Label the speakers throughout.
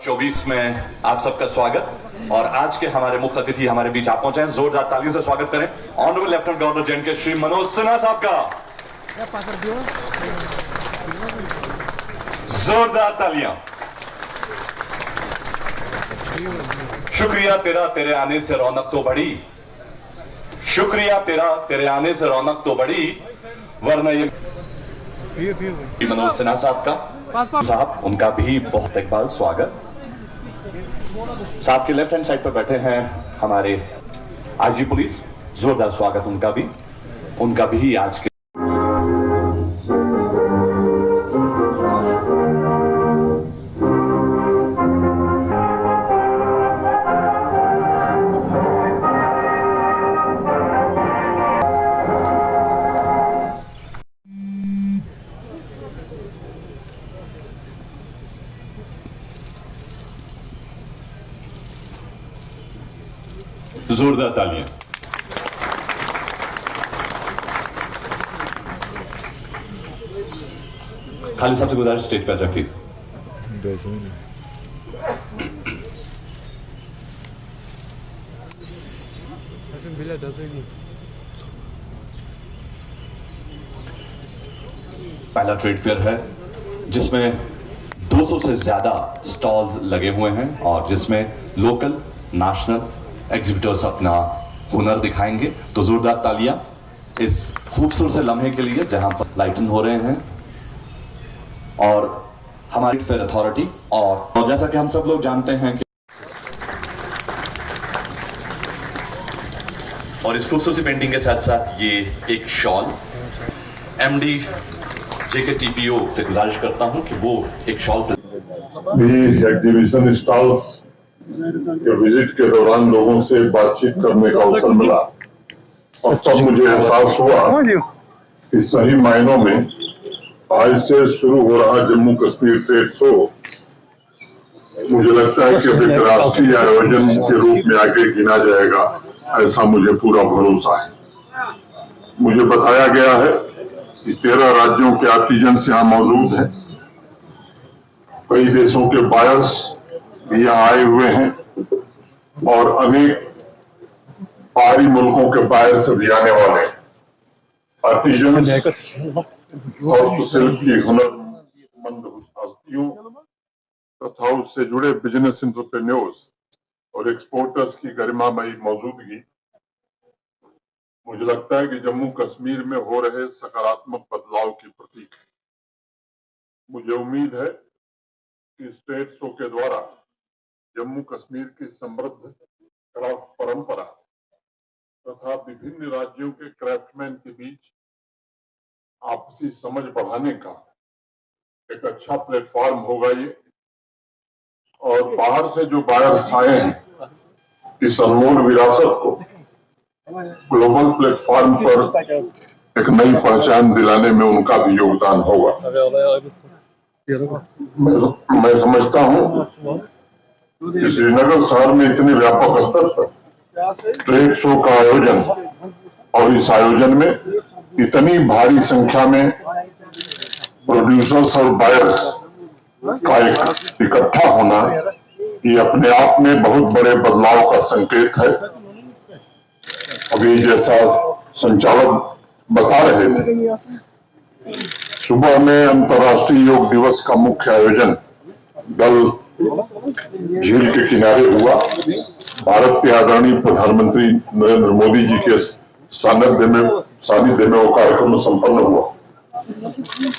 Speaker 1: 2024 में आप सबका स्वागत। और आज के हमारे मुख्य अतिथि हमारे बीच आप पहुंचे हैं, जोरदार तालियों से स्वागत करें honourable lieutenant governor J&K Shri Manoj Sinha साहब का। जोरदार तालियां। शुक्रिया तेरा, तेरे आने से रौनक तो बढ़ी। शुक्रिया तेरा, तेरे आने से रौनक तो बढ़ी, वरना ये मनोज सिन्हा साहब का साहब उनका भी बहुत इकबाल स्वागत। साहब के लेफ्ट हैंड साइड पर बैठे हैं हमारे आईजी पुलिस, जोरदार स्वागत उनका भी आज के जोरदार तालियां। खालिद साहब से गुजारिश स्टेज पे आ जाए प्लीज। पहला ट्रेड फेयर है जिसमें 200 से ज्यादा स्टॉल्स लगे हुए हैं और जिसमें लोकल नेशनल एग्जिबिटर्स अपना हुनर दिखाएंगे। तो जोरदार तालियां इस खूबसूरत से लम्हे के लिए जहां पर लाइटन हो रहे हैं और हमारी फेयर अथॉरिटी और जैसा कि हम सब लोग जानते हैं कि और इस खूबसूरत पेंटिंग के साथ साथ ये एक शॉल, एमडी JK TPO से गुजारिश करता हूं कि वो एक शॉल
Speaker 2: एग्जीबिशन स्टॉल्स के विजिट के दौरान लोगों से बातचीत करने का अवसर मिला और तब मुझे एहसास हुआ कि सही मायनों में आज से शुरू हो रहा जम्मू कश्मीर ट्रेड शो मुझे लगता है कि एक राष्ट्रीय आयोजन के रूप में आगे गिना जाएगा, ऐसा मुझे पूरा भरोसा है। मुझे बताया गया है कि 13 राज्यों के आर्टिजन्स यहाँ मौजूद हैं, कई देशों के बायर्स भी यहाँ आए हुए हैं और अनेक बाहरी मुल्कों के बायर्स भी आने वाले हैं। आर्टिजन्स और शिल्प की हुनरमंद हस्तियों तथा उससे जुड़े बिजनेस एंटरप्रेन्योर्स और एक्सपोर्टर्स की गरिमामयी मौजूदगी मुझे लगता है कि जम्मू कश्मीर में हो रहे सकारात्मक बदलाव की प्रतीक है। मुझे उम्मीद है कि इस ट्रेड शो के द्वारा जम्मू कश्मीर की समृद्ध क्राफ्ट परंपरा तथा विभिन्न राज्यों के क्राफ्टमैन के बीच आपसी समझ बढ़ाने का एक अच्छा प्लेटफॉर्म होगा ये। और बाहर से जो बायर्स आए हैं इस अनमोल विरासत को ग्लोबल प्लेटफॉर्म पर एक नई पहचान दिलाने में उनका भी योगदान होगा। मैं समझता हूँ कि श्रीनगर शहर में इतने व्यापक स्तर पर ट्रेड शो का आयोजन और इस आयोजन में इतनी भारी संख्या में प्रोड्यूसर्स और बायर्स का इकट्ठा होना ये अपने आप में बहुत बड़े बदलाव का संकेत है। अभी जैसा संचालक बता रहे थे, सुबह में अंतर्राष्ट्रीय योग दिवस का मुख्य आयोजन दल झील के किनारे हुआ। भारत के आदरणीय प्रधानमंत्री नरेंद्र मोदी जी के सानिध्य में वो कार्यक्रम संपन्न हुआ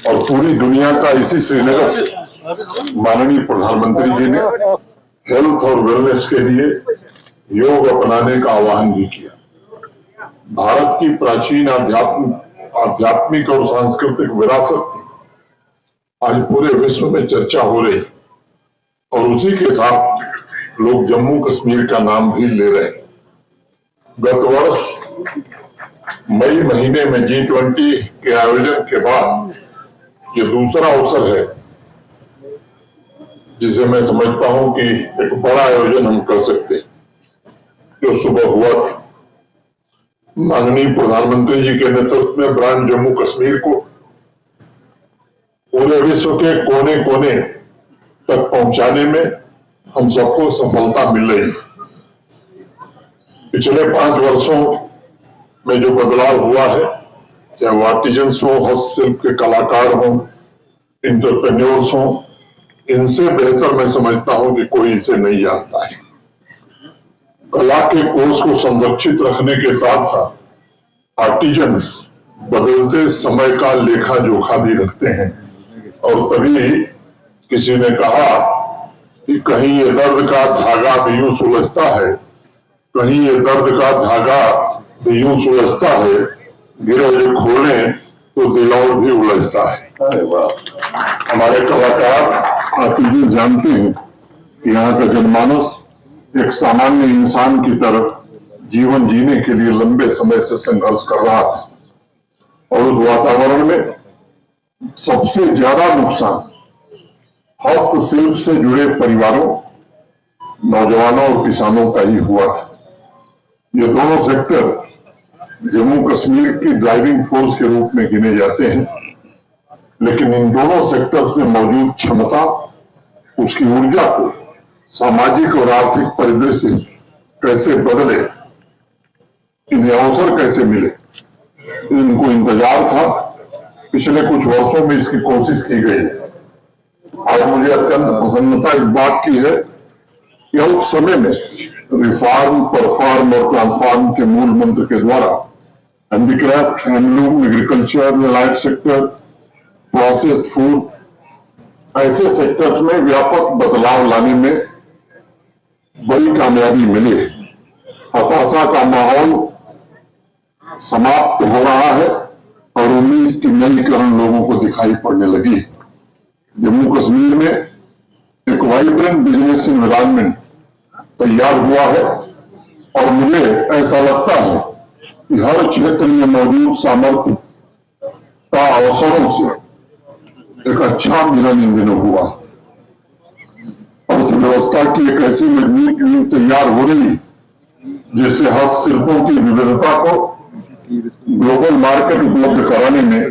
Speaker 2: और पूरी दुनिया का इसी श्रीनगर से माननीय प्रधानमंत्री जी ने हेल्थ और वेलनेस के लिए योग अपनाने का आह्वान भी किया। भारत की प्राचीन आध्यात्मिक और सांस्कृतिक विरासत की आज पूरे विश्व में चर्चा हो रही और उसी के साथ लोग जम्मू कश्मीर का नाम भी ले रहे हैं। गत वर्ष मई महीने में G20 के आयोजन के बाद ये दूसरा अवसर है जिसे मैं समझता हूं कि एक बड़ा आयोजन हम कर सकते हैं। जो सुबह हुआ था, माननीय प्रधानमंत्री जी के नेतृत्व में ब्रांड जम्मू कश्मीर को पूरे विश्व के कोने कोने तक पहुंचाने में हम सबको सफलता मिल रही है। पिछले 5 वर्षों में जो बदलाव हुआ है, चाहे वो आर्टिजन्स हो, हस्तशिल्प के कलाकार हो, इंटरप्रेन्योर्स हो, इनसे बेहतर मैं समझता हूं कि कोई इसे नहीं जानता है। कला के कोष को संरक्षित रखने के साथ साथ आर्टिजन्स बदलते समय का लेखा जोखा भी रखते हैं। और तभी किसी ने कहा कि कहीं ये दर्द का धागा भी यूं सुलझता है, कहीं ये दर्द का धागा भी यूं सुलझता है, गिरे जो खोले तो दिलौर भी उलझता है। हमारे कलाकार आर्टिजन जानते हैं कि यहाँ का जनमानस एक सामान्य इंसान की तरह जीवन जीने के लिए लंबे समय से संघर्ष कर रहा था, और उस वातावरण में सबसे ज्यादा नुकसान हस्तशिल्प से जुड़े परिवारों, नौजवानों और किसानों का ही हुआ था। ये दोनों सेक्टर जम्मू कश्मीर की ड्राइविंग फोर्स के रूप में गिने जाते हैं, लेकिन इन दोनों सेक्टर्स में मौजूद क्षमता, उसकी ऊर्जा को सामाजिक और आर्थिक परिदृश्य कैसे बदले, इन्हें अवसर कैसे मिले, इनको इंतजार था। पिछले कुछ वर्षों में इसकी कोशिश की गई है। आज मुझे अत्यंत प्रसन्नता इस बात की है कि अल्प समय में रिफॉर्म, परफॉर्म और ट्रांसफॉर्म के मूल मंत्र के द्वारा handicraft, handloom, agriculture, life sector, processed food, ऐसे सेक्टर्स में व्यापक बदलाव लाने में बड़ी कामयाबी मिली है। हताशा का माहौल समाप्त हो रहा है और उम्मीद की नई किरण लोगों को दिखाई पड़ने लगी है। जम्मू कश्मीर में एक वाइब्रेंट बिजनेस एनवायरनमेंट तैयार हुआ है, और मुझे ऐसा लगता है कि हर क्षेत्र में मौजूद सामर्थ्य का अवसरों से एक अच्छा मिलन इन दिनों हुआ। अर्थव्यवस्था की एक ऐसी मजबूत नींव तैयार हो रही जिससे हस्तशिल्पों की विविधता को ग्लोबल मार्केट उपलब्ध कराने में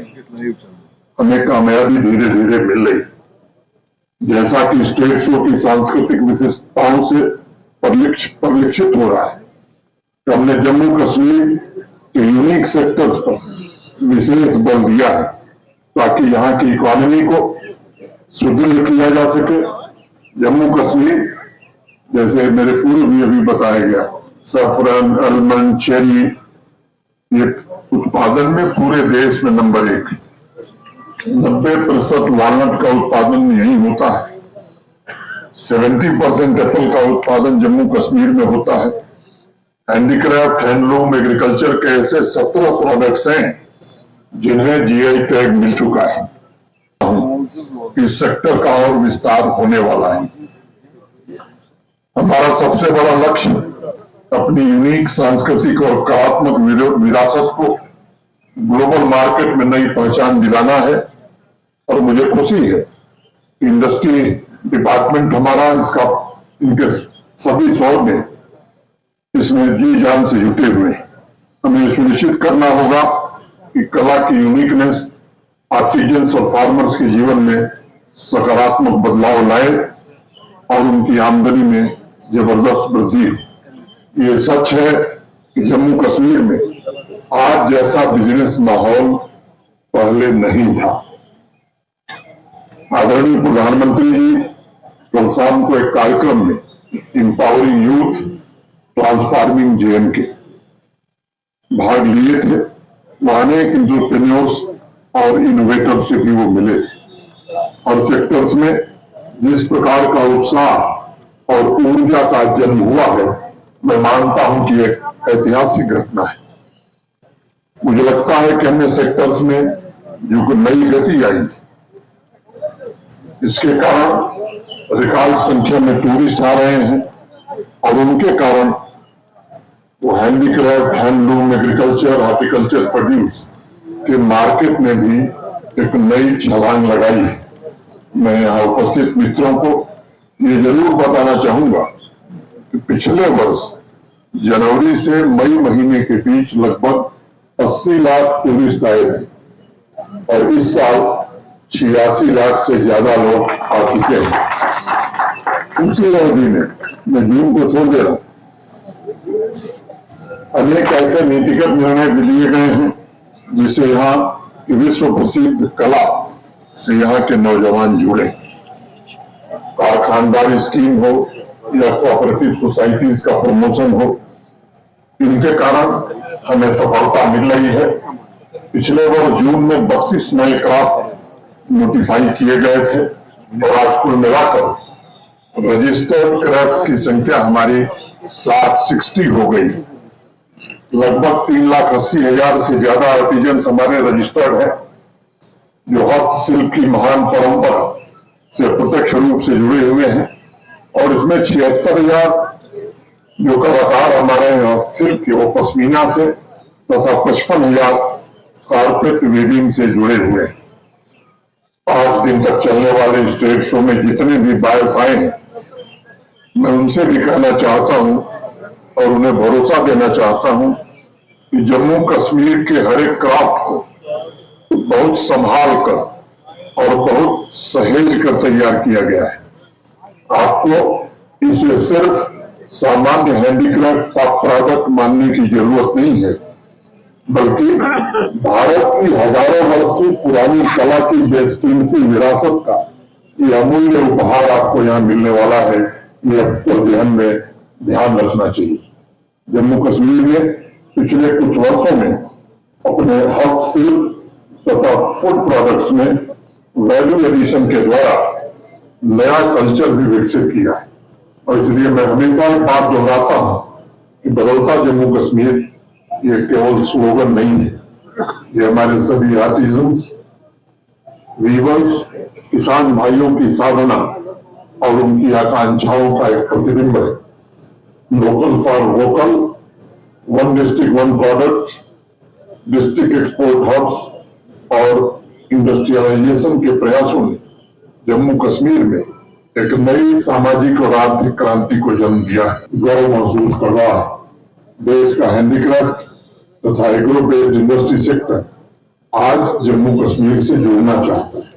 Speaker 2: हमें कामयाबी धीरे धीरे मिल रही। जैसा कि स्टेट शो की सांस्कृतिक विशेषताओं से परिलक्षित हो रहा है कि हमने जम्मू कश्मीर के यूनिक सेक्टर्स पर विशेष बल दिया है ताकि यहाँ की इकोनॉमी को सुदृढ़ किया जा सके। जम्मू कश्मीर, जैसे मेरे पूर्व भी अभी बताया गया, सफरन, अलमंड, चेरी, ये उत्पादन में पूरे देश में नंबर 1। 90% वॉलनट का उत्पादन यही होता है। 70% एप्पल का उत्पादन जम्मू कश्मीर में होता है। हैंडीक्राफ्ट, हैंडलूम, एग्रीकल्चर के ऐसे 17 प्रोडक्ट्स हैं जिन्हें जीआई टैग मिल चुका है। इस सेक्टर का और विस्तार होने वाला है। हमारा सबसे बड़ा लक्ष्य अपनी यूनिक सांस्कृतिक और कलात्मक विरासत को ग्लोबल मार्केट में नई पहचान दिलाना है, और मुझे खुशी है कि इंडस्ट्री डिपार्टमेंट हमारा इनके सभी शोध इसमें जी जान से जुटे हुए हैं। हमें सुनिश्चित करना होगा कि कला की यूनिकनेस आर्टिजन्स और फार्मर्स के जीवन में सकारात्मक बदलाव लाए और उनकी आमदनी में जबरदस्त वृद्धि हो। ये सच है कि जम्मू कश्मीर में आज जैसा बिजनेस माहौल पहले नहीं था। आदरणीय प्रधानमंत्री जी कल शाम को एक कार्यक्रम में इंपावरिंग यूथ ट्रांसफॉर्मिंग जेएंडके भाग लिए थे। वहां अनेक एंटरप्रेन्योर्स और इनोवेटर से भी वो मिले थे, और सेक्टर्स में जिस प्रकार का उत्साह और ऊर्जा का जन्म हुआ है, मैं मानता हूं कि एक ऐतिहासिक घटना है। मुझे लगता है कि अन्य सेक्टर्स में जो नई गति आई, इसके कारण रिकॉर्ड संख्या में टूरिस्ट आ रहे हैं, और उनके कारण वो handicraft, handloom, agriculture, horticulture produce के मार्केट में भी एक नई छलांग लगाई है। मैं यहाँ उपस्थित मित्रों को ये जरूर बताना चाहूंगा कि पिछले वर्ष जनवरी से मई महीने के बीच लगभग 80 लाख टूरिस्ट आए थे, और इस साल 86 लाख से ज्यादा लोग आ चुके हैं। उसी अवधि में मैं जून को छोड़ दे रहा हूं, अनेक ऐसे नीतिगत निर्णय भी लिए गए हैं जिससे यहाँ की विश्व प्रसिद्ध कला से यहाँ के नौजवान जुड़े। कारखानदारी स्कीम हो या कोऑपरेटिव सोसाइटीज का प्रमोशन हो, इनके कारण हमें सफलता मिल रही है। पिछले वर्ष जून में 32 नए क्राफ्ट नोटिफाई किए गए थे और आज कुल मिलाकर रजिस्टर्ड क्राफ्ट की संख्या हमारी 60 हो गई। लगभग 3,80,000 से ज्यादा आर्टिजन्स हमारे रजिस्टर्ड हैं जो हस्तशिल्प की महान परंपरा से प्रत्यक्ष रूप से जुड़े हुए हैं और इसमें 76,000 जो कलाकार हमारे हस्तशिल्प के वो पश्मीना से तथा 55,000 कारपेट वेविंग से जुड़े हुए हैं। 5 दिन तक चलने वाले इस ट्रेड शो में जितने भी बायर्स आए हैं, मैं उनसे भी कहना चाहता हूं और उन्हें भरोसा देना चाहता हूं कि जम्मू कश्मीर के हर एक क्राफ्ट को बहुत संभाल कर और बहुत सहेज कर तैयार किया गया है। आपको इसे सिर्फ सामान्य हैंडीक्राफ्ट प्रोडक्ट मानने की जरूरत नहीं है, बल्कि भारत की हजारों वर्षों पुरानी कला की बेशकीमती विरासत का ये अमूल्य उपहार आपको यहाँ मिलने वाला है। ये आपको ध्यान रखना चाहिए। जम्मू कश्मीर ने पिछले कुछ वर्षों में अपने हस्तशिल्प तथा फूड प्रोडक्ट्स में वैल्यू एडिशन के द्वारा नया कल्चर भी विकसित किया है और इसलिए मैं हमेशा एक बात दोहराता हूं कि बदलता जम्मू कश्मीर ये केवल स्लोगन नहीं है, ये हमारे सभी आर्टिजन्स, वीवर्स, किसान भाइयों की साधना और उनकी आकांक्षाओं का एक प्रतिबिंब है। Local for vocal, one district one product, district export hubs और इंडस्ट्रियलाइजेशन के प्रयासों ने जम्मू कश्मीर में एक नई सामाजिक और आर्थिक क्रांति को जन्म दिया है। गौरव महसूस कर रहा है देश का हैंडीक्राफ्ट तथा एग्रो बेस्ड इंडस्ट्री सेक्टर आज जम्मू कश्मीर से जुड़ना चाहता है।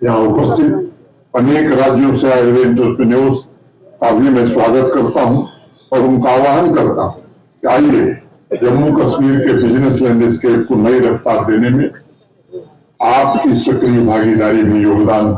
Speaker 2: यहाँ उपस्थित अनेक राज्यों से आए हुए एंटरप्रेन्योर्स का भी मैं स्वागत करता हूँ और उनका आह्वान करता हूँ कि आइए जम्मू कश्मीर के बिजनेस लैंडस्केप को नई रफ्तार देने में आपकी सक्रिय भागीदारी में योगदान